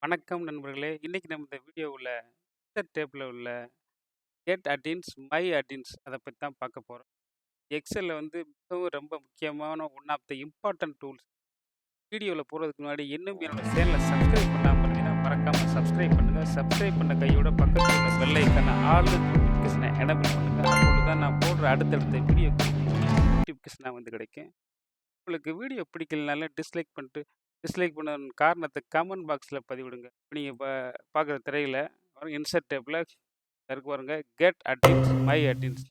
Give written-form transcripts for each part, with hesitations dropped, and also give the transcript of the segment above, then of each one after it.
வணக்கம் நண்பர்களே! இன்னைக்கு நம்ம இந்த வீடியோவுல டேப்ல உள்ள கெட் அட்டின்ஸ், மை அட்டின்ஸ் அத பத்தி தான் பார்க்க போறோம். எக்ஸெல்ல வந்து மிகவும் ரொம்ப முக்கியமான one of the important tools. வீடியோல போறதுக்கு முன்னாடி இன்னும் என்னோட சேனல சப்ஸ்கிரைப் பண்ணாம இருந்தீங்கன்னா, மறக்காம சப்ஸ்கிரைப் பண்ணுங்க. சப்ஸ்கிரைப் பண்ண கையோட பக்கத்துல உள்ள பெல் ஐகான ஆல்னு நோட்டிஃபிகேஷன எனேபிள் பண்ணுங்க. அப்பொழுது தான் நான் போடுற அடுத்தடுத்த வீடியோக்கள் நோட்டிஃபிகேஷனா வந்து கிடைக்கும். உங்களுக்கு வீடியோ பிடிக்கலனாலும் டிஸ்லைக் பண்ண காரணத்த கமெண்ட் பாக்ஸ்ல பதிவிடுங்க. இப்ப நீங்க பார்க்குற திரையில இன்சர்ட் டேப்ல இருக்கு பாருங்க. Get add-ins, my add-ins.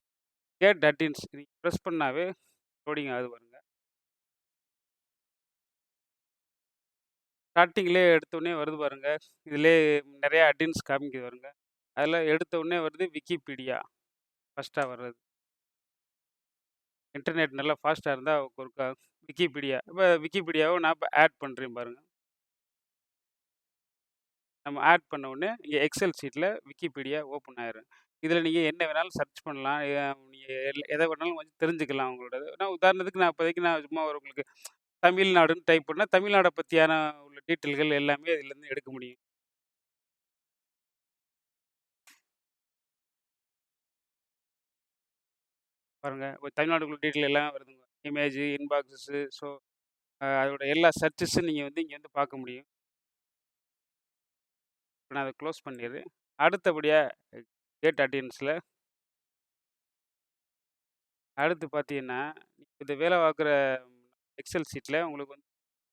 Get add-ins நீங்க பிரஸ் பண்ணாவே லோடிங் ஆகுது பாருங்க. ஸ்டார்ட்டிங்லயே எடுத்தோனே வருது பாருங்க. இதிலயே நெறைய அட்டின்ஸ் காமிக்குது பாருங்க. அதில எடுத்த உடனே வருது விக்கிபீடியா. ஃபர்ஸ்ட்டா வர்றது. இன்டர்நெட் நல்லா ஃபாஸ்ட்டா இருந்தா ஒருக்கா விக்கிபீடியா. இப்ப விக்கிபீடியாவ நான் இப்ப ஆட் பண்றேன் பாருங்க. நம்ம ஆட் பண்ண உடனே இங்க எக்ஸெல் ஷீட்ல விக்கிபீடியா ஓப்பன் ஆயிரும். இதில நீங்க என்ன வேணாலும் சர்ச் பண்ணலாம். நீங்க எத வேணாலும் வந்து தெரிஞ்சுக்கலாம் உங்களோடது. நான் உதாரணத்துக்கு இப்போதைக்கு நான் சும்மா உங்களுக்கு தமிழ்நாடுன்னு டைப் பண்ணா, தமிழ்நாட பத்தியான உள்ள டீட்டெயில்கள் எல்லாமே அதிலருந்து எடுக்க முடியும். பாருங்க, ஒரு தமிழ்நாடுக்குள்ள டீட்டெயில் எல்லாம் வருதுங்க. இமேஜ், இன்பாக்ஸஸ், ஸோ அதோட எல்லா சர்ச்சஸும் நீங்க வந்து இங்க வந்து பார்க்க முடியும். இப்ப நான் அத க்ளோஸ் பண்ணிர்றேன். அடுத்தபடியா கேட் ஆடியன்ஸ்ல அடுத்து பார்த்தீங்கன்னா, இந்த வேலை பார்க்குற எக்ஸெல் ஷீட்ல உங்களுக்கு வந்து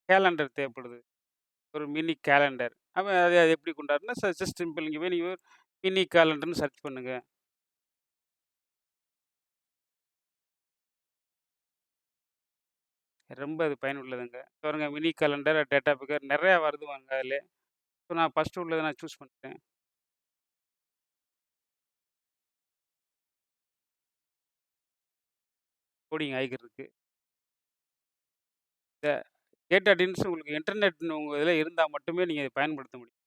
கேலண்டர் தேவைப்படுது. ஒரு மினி கேலண்டர். அப்ப அது அது எப்படி கொண்டாடுறதுன்னா, ஜஸ்ட் சிம்பிள் இங்க போய் நீங்க மினி கேலண்டர்ன்னு சர்ச் பண்ணுங்க. ரொம்ப அது பயனுள்ளதுங்க. பாருங்க மினி கேலண்டர், டேட்டா பிக்கர் நெறையா வருது பாருங்க அதிலே. ஸோ நான் ஃபர்ஸ்ட் உள்ளத நான் சூஸ் பண்ணிட்டேன். கோடிங் ஆகிக்கிட்டு இருக்கு. இந்த டேட்டா டின்ஸ் உங்களுக்கு இன்டர்நெட் உங்க இதில இருந்தா மட்டுமே நீங்க இத பயன்படுத்த முடியும்.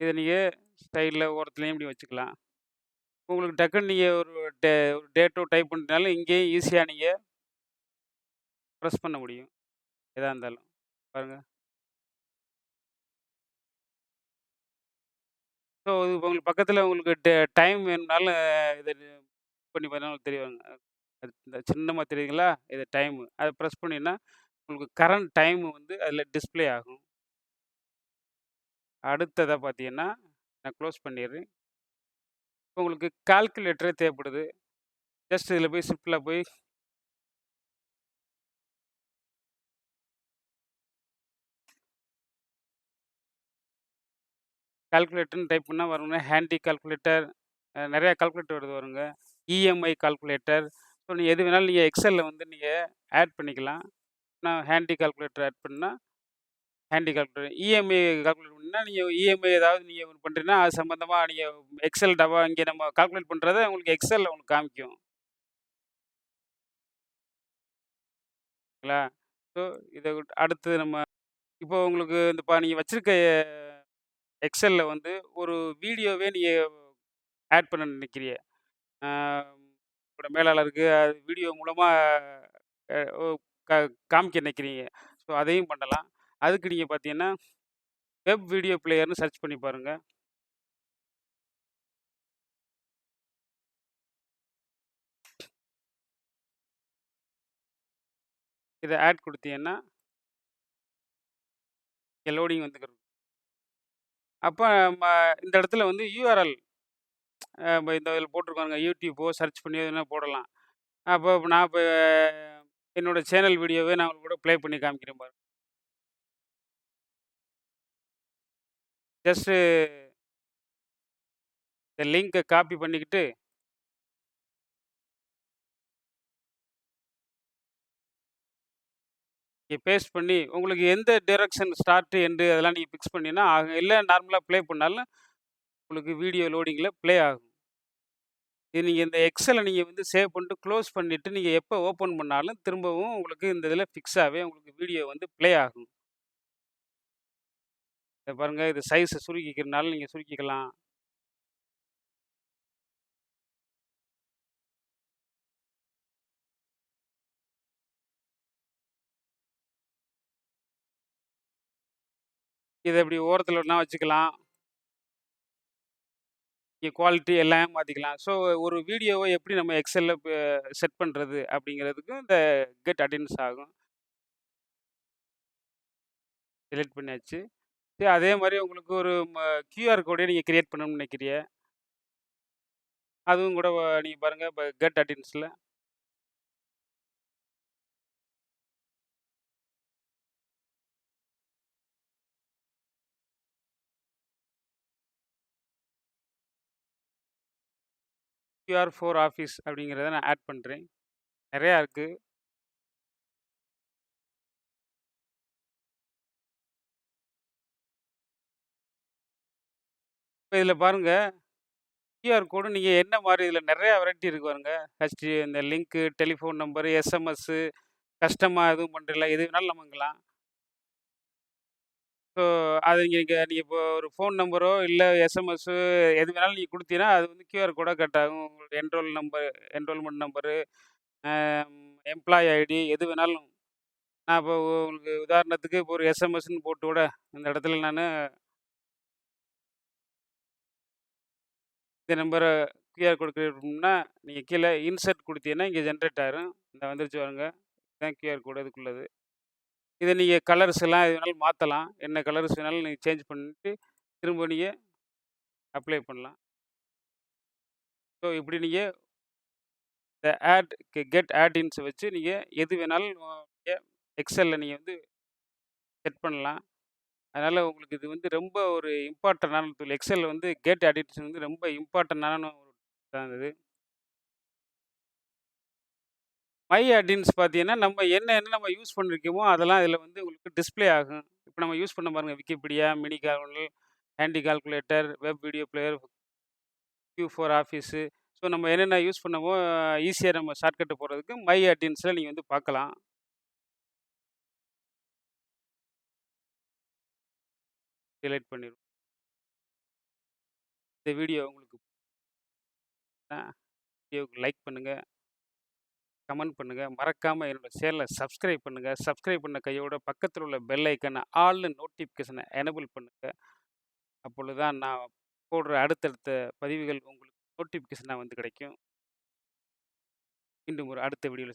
இத நீங்க ஸ்டைல்ல ஓரத்துலயும் இப்படி வச்சுக்கலாம். உங்களுக்கு டக்குன்னு நீங்க ஒரு டேட்டோ டைப் பண்றதுனால இங்கேயும் ஈஸியா நீங்க பிரஸ் பண்ண முடியும். எதா இருந்தாலும். பாருங்க. ஸோ இது உங்களுக்கு பக்கத்தில உங்களுக்கு டைம் வேணும்னாலும் இத பண்ணி பார்த்தா தெரியுங்க. இந்த சின்னமா தெரியுதுங்களா? இது டைமு. அத பிரஸ் பண்ணீங்கன்னா, உங்களுக்கு கரண்ட் டைம் வந்து அதில டிஸ்ப்ளே ஆகும். அடுத்ததா பார்த்தீங்கன்னா, நான் க்ளோஸ் பண்ணிர்றேன். இப்போ உங்களுக்கு கால்குலேட்டரே தேவைப்படுது. ஜஸ்ட் இதில போய் சிம்பிளா போய் கால்குலேட்டர்ன்னு டைப் பண்ணா வருங்க. ஹேண்டி கால்குலேட்டர் நெறைய கால்குலேட்டர் வருங்க. EMI calculator. ஸோ நீங்க எது வேணாலும் நீங்க எக்ஸெல்ல வந்து நீங்க ஆட் பண்ணிக்கலாம். நான் ஹேண்டி கால்குலேட்டர் ஆட் பண்ணா, ஹேண்டி கால்குலேட்டர். இஎம்ஐ கால்குலேட் பண்ணா, நீங்க இஎம்ஐ ஏதாவது நீங்க ஒண்ணு பண்றீங்கன்னா, அது சம்மந்தமா நீங்க எக்ஸெல் டவா இங்க நம்ம கால்குலேட் பண்றத உங்களுக்கு எக்ஸெல்ல உங்களுக்கு காமிக்கும். ங்களா? ஸோ இத அடுத்து நம்ம இப்போ உங்களுக்கு நீங்க வச்சிருக்க எக்ஸெல்ல வந்து ஒரு வீடியோவே நீங்க ஆட் பண்ண நினைக்கிறீங்க. ஆ உங்களோட மேலாளருக்கு அது வீடியோ மூலமா ஒ க காமிக்க நினைக்கிறீங்க. ஸோ அதையும் பண்ணலாம். அதுக்கு நீங்க பார்த்தீங்கன்னா, வெப் வீடியோ பிளேயர்ன்னு சர்ச் பண்ணி பாருங்க. இத ஆட் குடுத்தீங்கன்னா, இங்க லோடிங் வந்துகிரும். அப்ப இந்த இடத்துல வந்து யுஆர்எல் இந்த இதில போட்டிருக்காங்க. யூடியூபோ சர்ச் பண்ணி எதுனா போடலாம். அப்போ நான் என்னோட சேனல் வீடியோவே நான் உங்களுக்கு கூட ப்ளே பண்ணி காமிக்கிறேன் பாருங்க. ஜஸ்ட்டு இந்த லிங்க காப்பி பண்ணிக்கிட்டு, இங்க பேஸ்ட் பண்ணி உங்களுக்கு எந்த டைரக்ஷன் ஸ்டார்ட், எண்டு அதெல்லாம் நீங்க ஃபிக்ஸ் பண்ணீங்கன்னா ஆகும். இல்ல நார்மலா ப்ளே பண்ணாலும் உங்களுக்கு வீடியோ லோடிங்ல ப்ளே ஆகும். இது நீங்க இந்த எக்ஸல நீங்க வந்து சேவ் பண்ணிட்டு, க்ளோஸ் பண்ணிட்டு, நீங்க எப்ப ஓப்பன் பண்ணாலும் திரும்பவும் உங்களுக்கு இந்த இதில ஃபிக்ஸ் ஆவே உங்களுக்கு வீடியோ வந்து ப்ளே ஆகும். இத பாருங்க இது சைஸ சுருக்கிக்கிறனாலும் நீங்க சுருக்கிக்கலாம். இத இப்படி ஓரத்துல வேணா வச்சுக்கலாம். இங்க குவாலிட்டி எல்லாமே மாத்திக்கலாம். ஸோ ஒரு வீடியோவ எப்படி நம்ம எக்ஸெல்ல செட் பண்றது அப்படிங்கிறதுக்கும் இந்த கெட் அட்டெண்டன்ஸ் ஆகும். செலக்ட் பண்ணியாச்சு. சரி அதே மாரி உங்களுக்கு ஒரு கியூஆர் கோடே நீங்க கிரியேட் பண்ணணும்னு நினைக்கிறீங்க. அதுவும் கூட நீங்க பாருங்க இப்ப கெட் அட்டெண்டன்ஸ்ல கியூஆர் ஃபார் ஆஃபீஸ் அப்படிங்கிறத நான் ஆட் பண்றேன். நெறையா இருக்கு. இப்ப இதுல பாருங்க கியூஆர் கோடு நீங்க என்ன மாரி இதுல நெறைய வெரைட்டி இருக்கு பாருங்க. இந்த லிங்க்கு, டெலிஃபோன் நம்பரு, எஸ்எம்எஸ்ஸு, கஸ்டமா எதுவும் பண்றீங்களா? எது வேணாலும் நமங்கலாம். ஸோ அது நீங்க நீங்க இப்போ ஒரு ஃபோன் நம்பரோ, இல்ல எஸ்எம்எஸ்ஸு எது வேணாலும் நீங்க குடுத்தீங்கன்னா, அது வந்து கியூஆர் கோடா கட் ஆகும். உங்களோட என்ரோல்மென்ட் நம்பரு, அ எம்ப்ளாயி ஐடி எது வேணாலும். நான் இப்போ உங்களுக்கு உதாரணத்துக்கு இப்போ ஒரு எஸ்எம்எஸ்ன்னு போட்டு கூட இந்த இடத்துல நானு இந்த நம்பர கியூஆர் கோடு கிரியேட் பண்ணணும்னா, நீங்க கீழ இன்சர்ட் குடுத்தீங்கன்னா, இங்க ஜெனரேட் ஆயிரும். இந்த வந்துருச்சு பாருங்க. இதான் கியூஆர் கோடு இதுக்குள்ளது. இத நீங்க கலர்ஸ் எல்லாம் எது வேணாலும் மாத்தலாம். என்ன கலர்ஸ் வேணாலும் நீங்க சேஞ்ச் பண்ணிட்டு, திரும்ப நீங்க அப்ளை பண்ணலாம். ஸோ இப்படி நீங்க இந்த கெட் ஆட் இன்ஸ் வச்சு நீங்க எது வேணாலும் நீங்க எக்ஸெல்ல நீங்க வந்து செட் பண்ணலாம். அதனால உங்களுக்கு இது வந்து ரொம்ப ஒரு இம்பார்ட்டன்டான டூல். எக்ஸெல் வந்து கெட் ஆட் இன்ஸ் வந்து ரொம்ப இம்பார்ட்டன்டான ஒரு தான் இது. மை அட்டின்ஸ் பார்த்தீங்கன்னா, நம்ம என்ன நம்ம யூஸ் பண்ணியிருக்கோமோ, அதெல்லாம் இதில வந்து உங்களுக்கு டிஸ்ப்ளே ஆகும். இப்ப நம்ம யூஸ் பண்ண பாருங்க Wikipedia, mini calculator, handy calculator, web video player, Q4 office. So நம்ம என்னென்ன யூஸ் பண்ணமோ, ஈஸியா நம்ம ஷார்ட்கட் போடுறதுக்கு மை அட்டின்ஸ்ல நீங்க வந்து பார்க்கலாம். டிலீட் பண்ணிருவோம். இந்த வீடியோ உங்களுக்கு வீடியோவுக்கு லைக் பண்ணுங்க, கமெண்ட் பண்ணுங்க. மறக்காம என்னோட சேனல சப்ஸ்கிரைப் பண்ணுங்க. சப்ஸ்கிரைப் பண்ண கையோட பக்கத்தில உள்ள பெல் ஐக்கான ஆல்னு நோட்டிஃபிகேஷன எனேபிள் பண்ணுங்க. அப்பொழுதுதான் நான் போடுற அடுத்தடுத்த பதிவுகள் உங்களுக்கு நோட்டிஃபிகேஷனா வந்து கிடைக்கும். மீண்டும் ஒரு அடுத்த வீடியோல